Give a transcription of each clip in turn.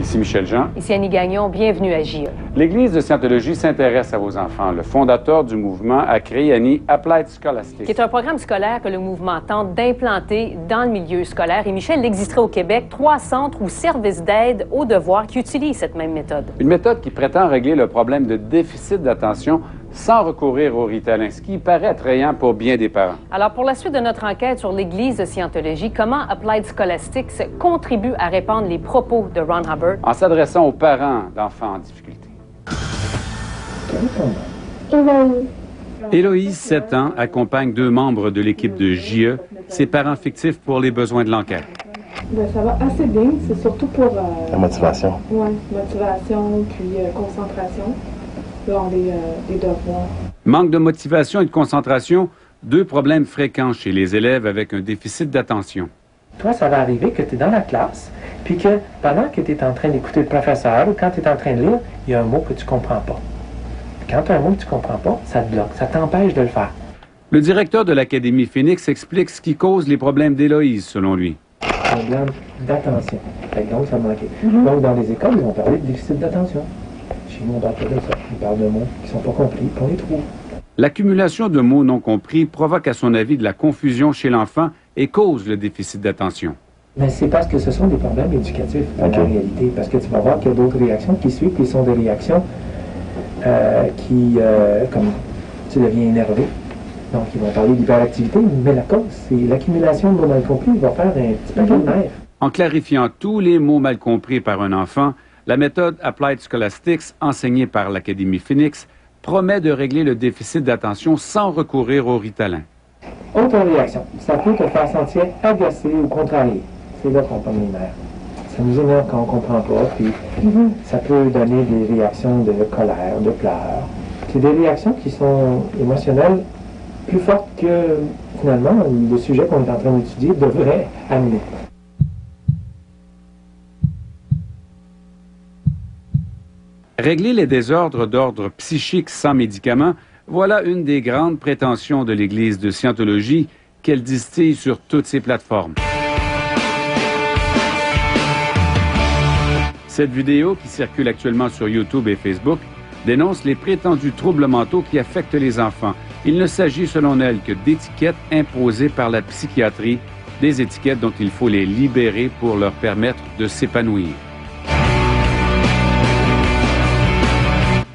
Ici Michel Jean. Ici Annie Gagnon, bienvenue à JE. L'Église de Scientologie s'intéresse à vos enfants. Le fondateur du mouvement a créé, Annie, Applied Scholastics, Qui est un programme scolaire que le mouvement tente d'implanter dans le milieu scolaire. Et Michel, il existerait au Québec 3 centres ou services d'aide aux devoirs qui utilisent cette même méthode. Une méthode qui prétend régler le problème de déficit d'attention sans recourir au Ritalin, ce qui paraît attrayant pour bien des parents. Alors, pour la suite de notre enquête sur l'Église de Scientologie, comment Applied Scholastics contribue à répandre les propos de Ron Hubbard? En s'adressant aux parents d'enfants en difficulté. Héloïse, 7 ans, accompagne 2 membres de l'équipe de JE, ses parents fictifs pour les besoins de l'enquête. Bien, ça va assez bien, c'est surtout pour... La motivation. Oui, motivation, puis concentration lors des devoirs. Manque de motivation et de concentration, 2 problèmes fréquents chez les élèves avec un déficit d'attention. Toi, ça va arriver que tu es dans la classe, puis que pendant que tu es en train d'écouter le professeur ou quand tu es en train de lire, il y a un mot que tu comprends pas. Quand tu as un mot que tu comprends pas, ça te bloque, ça t'empêche de le faire. Le directeur de l'Académie Phoenix explique ce qui cause les problèmes d'Héloïse, selon lui. Problème d'attention. Donc, ça manquait. Donc, dans les écoles, ils vont parler de déficit d'attention. Chez nous, on parle pas de ça. Ils parlent de mots qui sont pas compris, puis on les trouve. L'accumulation de mots non compris provoque, à son avis, de la confusion chez l'enfant et cause le déficit d'attention. Mais c'est parce que ce sont des problèmes éducatifs, en réalité. Parce que tu vas voir qu'il y a d'autres réactions qui suivent, qui sont des réactions comme tu deviens énervé. Donc, ils vont parler d'hyperactivité, mais la cause, c'est l'accumulation de mots mal compris. Il va faire un petit paquet de nerfs. En clarifiant tous les mots mal compris par un enfant, la méthode Applied Scholastics, enseignée par l'Académie Phoenix, promet de régler le déficit d'attention sans recourir au Ritalin. Autre réaction, ça peut te faire sentir agacé ou contrarié. C'est là qu'on pogne les nerfs. Ça nous énerve quand on ne comprend pas, puis ça peut donner des réactions de colère, de pleurs. C'est des réactions qui sont émotionnelles plus fortes que, finalement, le sujet qu'on est en train d'étudier devrait amener. Régler les désordres d'ordre psychique sans médicaments, voilà une des grandes prétentions de l'Église de Scientologie qu'elle distille sur toutes ses plateformes. Cette vidéo, qui circule actuellement sur YouTube et Facebook, dénonce les prétendus troubles mentaux qui affectent les enfants. Il ne s'agit, selon elle, que d'étiquettes imposées par la psychiatrie, des étiquettes dont il faut les libérer pour leur permettre de s'épanouir.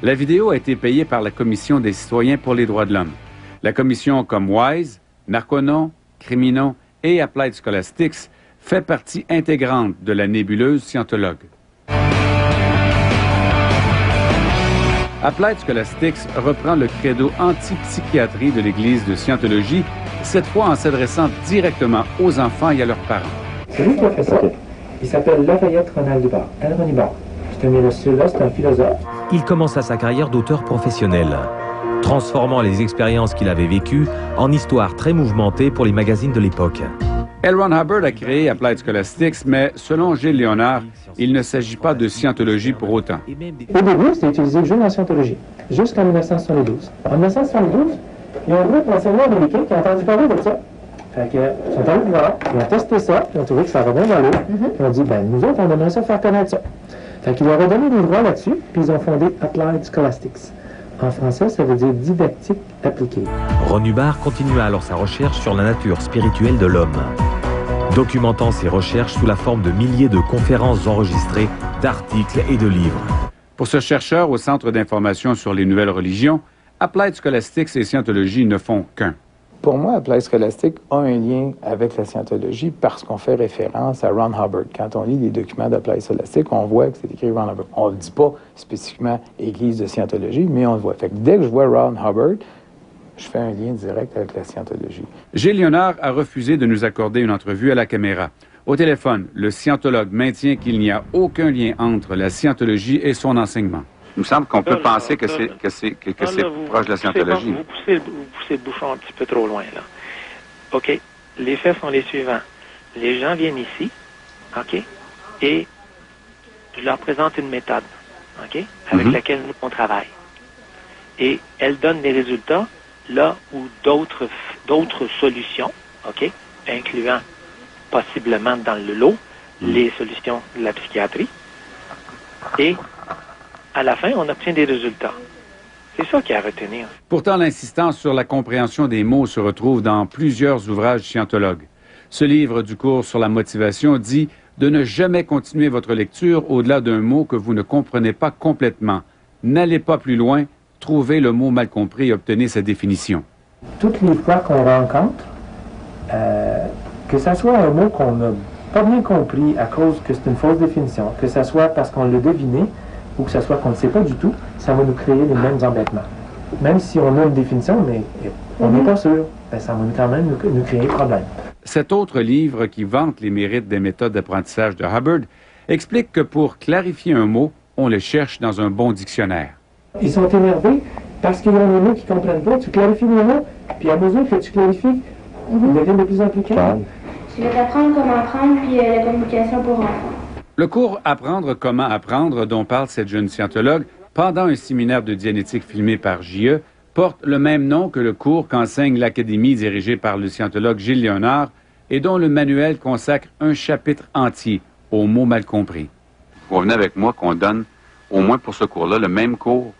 La vidéo a été payée par la Commission des citoyens pour les droits de l'homme. La commission, comme WISE, Marconon, Criminon et Applied Scholastics, fait partie intégrante de la nébuleuse scientologue. Applied Scholastics reprend le credo anti-psychiatrie de l'Église de Scientologie, cette fois en s'adressant directement aux enfants et à leurs parents. C'est lui qui a fait ça. Il s'appelle Lafayette Ronald Hubbard. Ron Hubbard. C'est un monsieur-là, c'est un philosophe. Il commença sa carrière d'auteur professionnel, transformant les expériences qu'il avait vécues en histoires très mouvementées pour les magazines de l'époque. L. Ron Hubbard a créé Applied Scholastics, mais selon Gilles Léonard, il ne s'agit pas de scientologie pour autant. Au début, c'était utilisé juste en scientologie, jusqu'en 1972. En 1972, il y a un groupe d'enseignants américains qui a entendu parler de ça. Fait que, ils sont allés voir, ils ont testé ça, ils ont trouvé que ça revenait dans l'eau, puis ils ont dit, ben nous autres, on aimerait ça faire connaître ça. Fait qu'ils leur ont donné des droits là-dessus, puis ils ont fondé Applied Scholastics. En français, ça veut dire didactique appliquée. Ron Hubbard continua alors sa recherche sur la nature spirituelle de l'homme, documentant ses recherches sous la forme de milliers de conférences enregistrées, d'articles et de livres. Pour ce chercheur au Centre d'information sur les nouvelles religions, Applied Scholastics et Scientologie ne font qu'un. Pour moi, Applied Scholastics a un lien avec la Scientologie parce qu'on fait référence à Ron Hubbard. Quand on lit les documents d'Applied Scholastics, on voit que c'est écrit Ron Hubbard. On ne le dit pas spécifiquement Église de Scientologie, mais on le voit. Fait que dès que je vois Ron Hubbard, je fais un lien direct avec la Scientologie. Gilles Léonard a refusé de nous accorder une entrevue à la caméra. Au téléphone, le scientologue maintient qu'il n'y a aucun lien entre la Scientologie et son enseignement. Il me semble qu'on peut penser que c'est proche de la Scientologie. Vous poussez le bouchon un petit peu trop loin, là. OK. Les faits sont les suivants. Les gens viennent ici, OK, et je leur présente une méthode, OK, avec laquelle nous, on travaille. Et elle donne des résultats là où d'autres solutions, OK, incluant possiblement dans le lot les solutions de la psychiatrie, Et à la fin, on obtient des résultats. C'est ça qu'il y a à retenir. Pourtant, l'insistance sur la compréhension des mots se retrouve dans plusieurs ouvrages scientologues. Ce livre du cours sur la motivation dit de ne jamais continuer votre lecture au-delà d'un mot que vous ne comprenez pas complètement. N'allez pas plus loin, trouvez le mot mal compris et obtenez sa définition. Toutes les fois qu'on rencontre, que ce soit un mot qu'on n'a pas bien compris à cause que c'est une fausse définition, que ce soit parce qu'on l'a deviné ou que ce soit qu'on ne sait pas du tout, ça va nous créer les mêmes embêtements. Même si on a une définition, mais on n'est pas sûr, ben ça va quand même nous créer problème. Cet autre livre, qui vante les mérites des méthodes d'apprentissage de Hubbard, explique que pour clarifier un mot, on le cherche dans un bon dictionnaire. Ils sont énervés parce qu'ils ont des mots qu'ils ne comprennent pas. Tu clarifies les mots, puis à mesure que tu clarifies, ils deviennent de plus en plus calmes. Je vais apprendre comment apprendre, puis la communication pour enfants. Le cours « Apprendre comment apprendre » dont parle cette jeune scientologue pendant un séminaire de dianétique filmé par JE porte le même nom que le cours qu'enseigne l'Académie dirigée par le scientologue Gilles Léonard et dont le manuel consacre un chapitre entier aux mots mal compris. Vous revenez avec moi qu'on donne, au moins pour ce cours-là, le même cours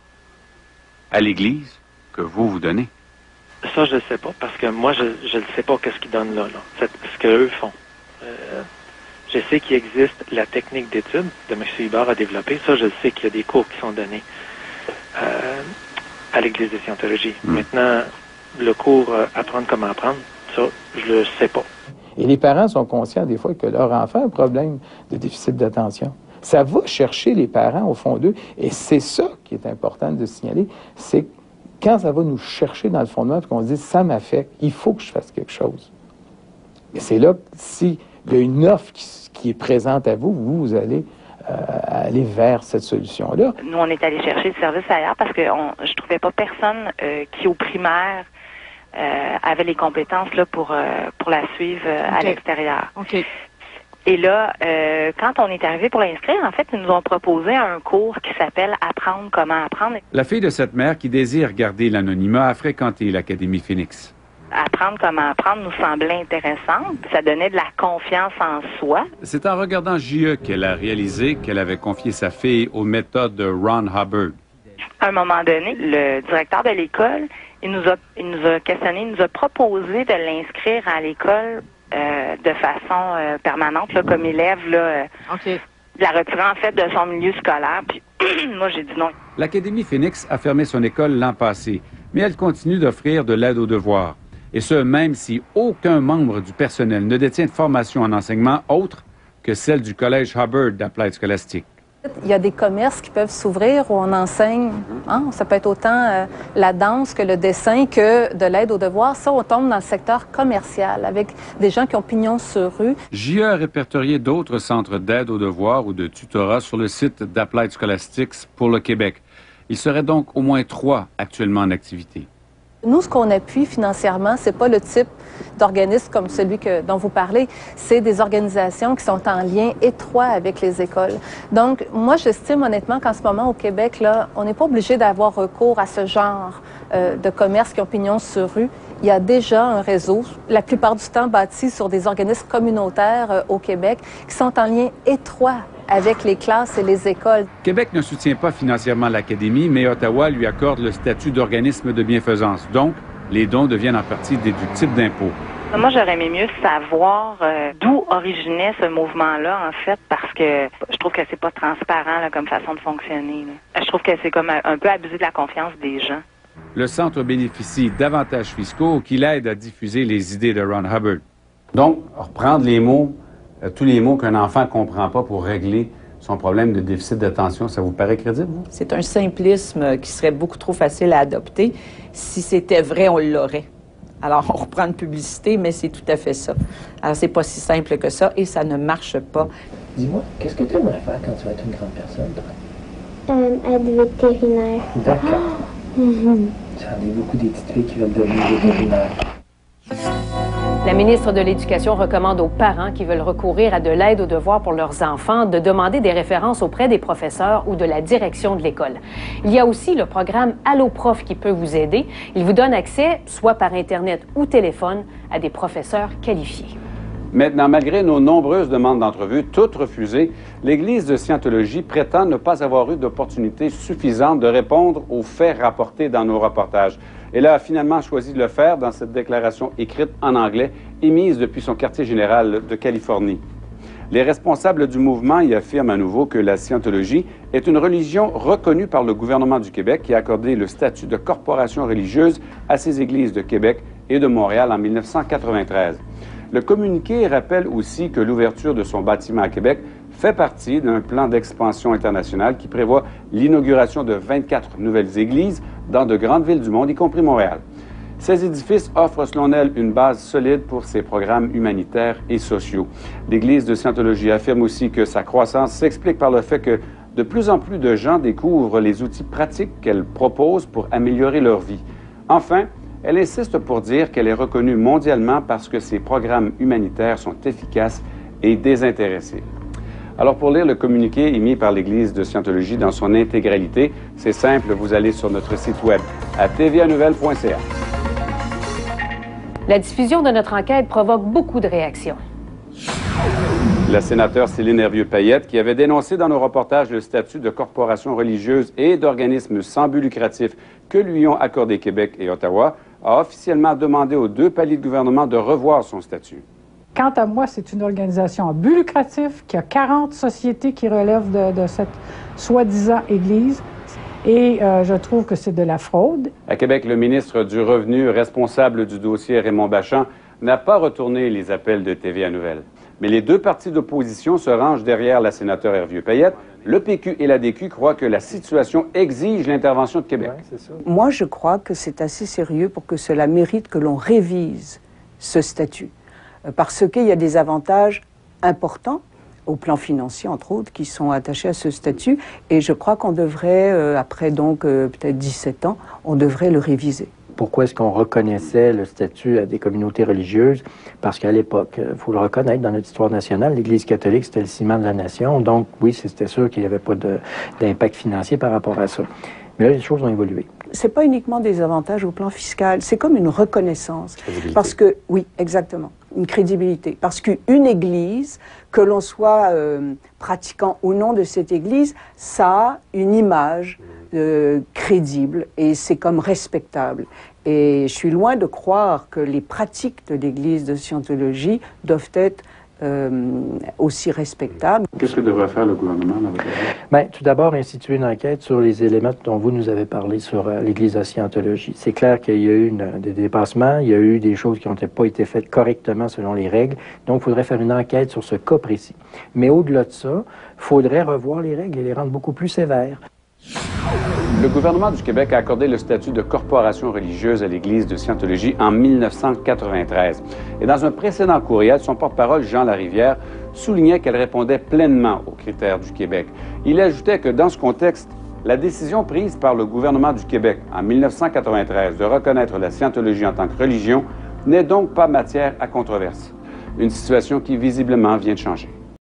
à l'Église que vous donnez? Ça, je ne sais pas, parce que moi, je ne sais pas qu'est-ce qu'ils donnent là. C'est ce qu'eux font. Je sais qu'il existe la technique d'étude de M. Hubbard a développé. Ça, je sais qu'il y a des cours qui sont donnés à l'Église de Scientologie. Maintenant, le cours Apprendre comment apprendre, ça, je le sais pas. Et les parents sont conscients des fois que leur enfant a un problème de déficit d'attention. Ça va chercher les parents au fond d'eux. Et c'est ça qui est important de signaler, c'est quand ça va nous chercher dans le fondement et qu'on se dit « ça m'affecte, il faut que je fasse quelque chose ». Et c'est là que s'il y a une offre qui est présente à vous, vous allez aller vers cette solution-là. Nous, on est allé chercher le service ailleurs parce que je trouvais pas personne qui, au primaire, avait les compétences là, pour la suivre à l'extérieur. Okay. Et là, quand on est arrivé pour l'inscrire, en fait, ils nous ont proposé un cours qui s'appelle « Apprendre comment apprendre ». La fille de cette mère qui désire garder l'anonymat a fréquenté l'Académie Phoenix. Apprendre comment apprendre nous semblait intéressante. Ça donnait de la confiance en soi. C'est en regardant JE qu'elle a réalisé qu'elle avait confié sa fille aux méthodes de Ron Hubbard. À un moment donné, le directeur de l'école, il nous a questionné, il nous a proposé de l'inscrire à l'école de façon permanente, là, comme élève, là, OK. La retirer en fait de son milieu scolaire. Puis moi, j'ai dit non. L'Académie Phoenix a fermé son école l'an passé, mais elle continue d'offrir de l'aide aux devoirs. Et ce, même si aucun membre du personnel ne détient de formation en enseignement autre que celle du Collège Hubbard d'Applied Scholastic. Il y a des commerces qui peuvent s'ouvrir où on enseigne. Hein? Ça peut être autant la danse que le dessin que de l'aide aux devoirs. Ça, on tombe dans le secteur commercial avec des gens qui ont pignon sur rue. JE a répertorié d'autres centres d'aide aux devoirs ou de tutorat sur le site d'Applied Scholastics pour le Québec. Il serait donc au moins 3 actuellement en activité. Nous, ce qu'on appuie financièrement, c'est pas le type d'organisme comme celui dont vous parlez. C'est des organisations qui sont en lien étroit avec les écoles. Donc, moi, j'estime honnêtement qu'en ce moment, au Québec, là, on n'est pas obligé d'avoir recours à ce genre de commerce qui ont pignon sur rue. Il y a déjà un réseau, la plupart du temps bâti sur des organismes communautaires au Québec, qui sont en lien étroit avec les classes et les écoles. Québec ne soutient pas financièrement l'Académie, mais Ottawa lui accorde le statut d'organisme de bienfaisance. Donc, les dons deviennent en partie déductibles d'impôts. Moi, j'aurais aimé mieux savoir d'où originait ce mouvement-là, en fait, parce que je trouve que c'est pas transparent là, comme façon de fonctionner. Là. Je trouve que c'est comme un peu abuser de la confiance des gens. Le centre bénéficie d'avantages fiscaux qui l'aident à diffuser les idées de Ron Hubbard. Donc, reprendre les mots, tous les mots qu'un enfant ne comprend pas pour régler son problème de déficit d'attention, ça vous paraît crédible, vous? C'est un simplisme qui serait beaucoup trop facile à adopter. Si c'était vrai, on l'aurait. Alors, on reprend une publicité, mais c'est tout à fait ça. Alors, c'est pas si simple que ça et ça ne marche pas. Dis-moi, qu'est-ce que tu aimerais faire quand tu vas être une grande personne, toi? Être vétérinaire. D'accord. J'en ai beaucoup des petites filles qui veulent devenir vétérinaires. La ministre de l'Éducation recommande aux parents qui veulent recourir à de l'aide aux devoirs pour leurs enfants de demander des références auprès des professeurs ou de la direction de l'école. Il y a aussi le programme Allo Prof qui peut vous aider. Il vous donne accès, soit par Internet ou téléphone, à des professeurs qualifiés. Maintenant, malgré nos nombreuses demandes d'entrevue, toutes refusées, l'Église de Scientologie prétend ne pas avoir eu d'opportunité suffisante de répondre aux faits rapportés dans nos reportages. Elle a finalement choisi de le faire dans cette déclaration écrite en anglais, émise depuis son quartier général de Californie. Les responsables du mouvement y affirment à nouveau que la Scientologie est une religion reconnue par le gouvernement du Québec qui a accordé le statut de corporation religieuse à ces églises de Québec et de Montréal en 1993. Le communiqué rappelle aussi que l'ouverture de son bâtiment à Québec fait partie d'un plan d'expansion internationale qui prévoit l'inauguration de 24 nouvelles églises dans de grandes villes du monde, y compris Montréal. Ces édifices offrent, selon elle, une base solide pour ses programmes humanitaires et sociaux. L'Église de Scientologie affirme aussi que sa croissance s'explique par le fait que de plus en plus de gens découvrent les outils pratiques qu'elle propose pour améliorer leur vie. Enfin, elle insiste pour dire qu'elle est reconnue mondialement parce que ses programmes humanitaires sont efficaces et désintéressés. Alors, pour lire le communiqué émis par l'Église de Scientologie dans son intégralité, c'est simple, vous allez sur notre site web à tvanouvelle.ca. La diffusion de notre enquête provoque beaucoup de réactions. La sénateure Céline Hervieux-Payette, qui avait dénoncé dans nos reportages le statut de corporation religieuse et d'organisme sans but lucratif que lui ont accordé Québec et Ottawa, a officiellement demandé aux deux paliers de gouvernement de revoir son statut. Quant à moi, c'est une organisation à but lucratif qui a 40 sociétés qui relèvent de cette soi-disant Église. Et je trouve que c'est de la fraude. À Québec, le ministre du Revenu, responsable du dossier Raymond Bachand, n'a pas retourné les appels de TVA Nouvelle. Mais les deux partis d'opposition se rangent derrière la sénateure Hervieux-Payette. Le PQ et l'ADQ croient que la situation exige l'intervention de Québec. Ouais, moi, je crois que c'est assez sérieux pour que cela mérite que l'on révise ce statut. Parce qu'il y a des avantages importants au plan financier, entre autres, qui sont attachés à ce statut. Et je crois qu'on devrait, après donc peut-être 17 ans, on devrait le réviser. Pourquoi est-ce qu'on reconnaissait le statut à des communautés religieuses? Parce qu'à l'époque, il faut le reconnaître, dans notre histoire nationale, l'Église catholique, c'était le ciment de la nation. Donc, oui, c'était sûr qu'il n'y avait pas d'impact financier par rapport à ça. Mais là, les choses ont évolué. C'est pas uniquement des avantages au plan fiscal, c'est comme une reconnaissance. Parce que, oui, exactement, une crédibilité. Parce qu'une église, que l'on soit pratiquant ou non de cette église, ça a une image crédible et c'est comme respectable. Et je suis loin de croire que les pratiques de l'église de Scientologie doivent être aussi respectables. Qu'est-ce que devrait faire le gouvernement dans votre avis? Bien, tout d'abord, instituer une enquête sur les éléments dont vous nous avez parlé sur l'Église de Scientologie. C'est clair qu'il y a eu des dépassements, il y a eu des choses qui n'ont pas été faites correctement selon les règles, donc il faudrait faire une enquête sur ce cas précis. Mais au-delà de ça, il faudrait revoir les règles et les rendre beaucoup plus sévères. Le gouvernement du Québec a accordé le statut de corporation religieuse à l'Église de Scientologie en 1993. Et dans un précédent courriel, son porte-parole, Jean Larivière, soulignait qu'elle répondait pleinement aux critères du Québec. Il ajoutait que dans ce contexte, la décision prise par le gouvernement du Québec en 1993 de reconnaître la Scientologie en tant que religion n'est donc pas matière à controverse. Une situation qui visiblement vient de changer.